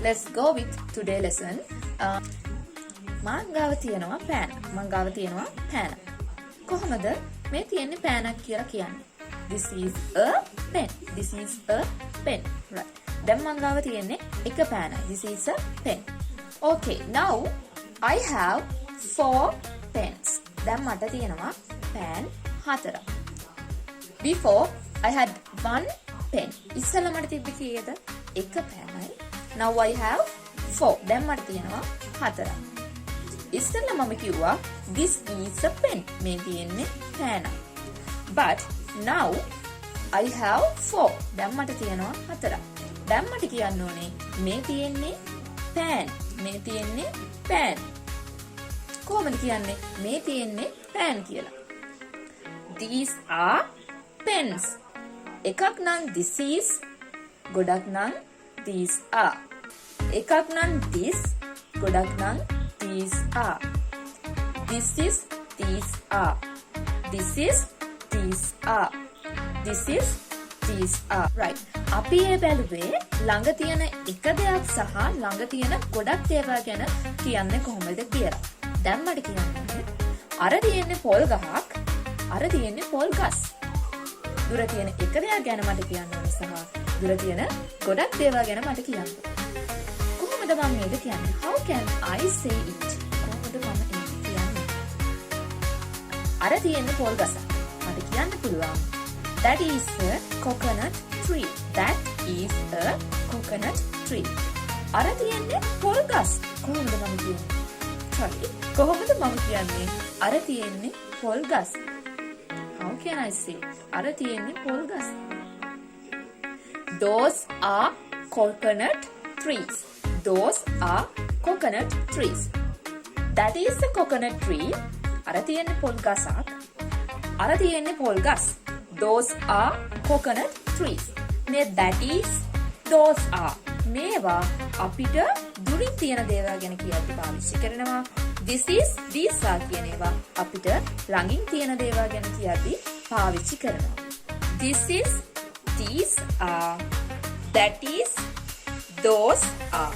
let's go with today lesson. මං ගාව තියෙනවා පෑන. මං ගාව තියෙනවා පෑන. කොහොමද මේ තියෙන්නේ පෑනක් කියලා කියන්නේ? This is a pen. This is a pen. Right. දැන් මං ගාව තියෙන්නේ එක පෑනයි. This is a pen. Okay, now I have 4 pens. දැන් මට තියෙනවා පෑන් 4ක්. Before I had 1 pen. ඉස්සෙල්ලා මට තිබ්බේ කීයද? එක පෑනයි. Now I have 4. දැන් මට තියෙනවා 4ක්. ඉස්සෙල්ලා මම කිව්වා this is a pen. මේ තියෙන්නේ පෑන. But now I have 4. දැන් මට තියෙනවා 4ක්. දැන් මට කියන්න ඕනේ මේ තියෙන්නේ pen. මේ තියෙන්නේ pen. කොහොමද කියන්නේ මේ තියෙන්නේ pen කියලා? These are pens. එකක් නම් this is, ගොඩක් නම් these are. එකක් නම් this, ගොඩක් නම් these are. This is, these are. This is, these are. This is, these are. Right. අපි ඒ බැලුවේ ළඟ තියෙන එක දෙයක් සහ ළඟ තියෙන ගොඩක් දේවල් ගැන කියන්නේ කොහොමද කියලා. දැන් මට කියන්න අර තියෙන්නේ පොල් ගහක්, අර තියෙන්නේ පොල් ගස්. දුර තියෙන එක දෙයක් ගැන මට කියන්න ඕනේ සහ දුර තියෙන ගොඩක් දේවල් ගැන මට කියන්න. කොහොමද මම මේක කියන්නේ? How can I say it? කොහොමද මම ඒක කියන්නේ? අර තියෙන්නේ පොල් ගස. මට කියන්න පුළුවන්. That is a coconut tree. That is a coconut tree. අර තියෙන්නේ පොල් ගස්. කොහොමද මම කියන්නේ? Sorry. කොහොමද මම කියන්නේ? අර තියෙන්නේ පොල් ගස්. How can I say? අර තියෙන්නේ පොල් ගස්. Those are coconut trees. Those are coconut trees. That is a coconut tree. අර තියෙන්නේ පොල් ගසක්. අර තියෙන්නේ පොල් ගස්. Those are coconut trees. මේ that is, those are. මේවා අපිට දුරින් තියෙන දේවල් ගැන කියද්දි පාවිච්චි කරනවා. This is, these are කියන ඒවා අපිට ළඟින් තියෙන දේවල් ගැන කියද්දි පාවිච්චි කරනවා. This is, these are. That is, those are.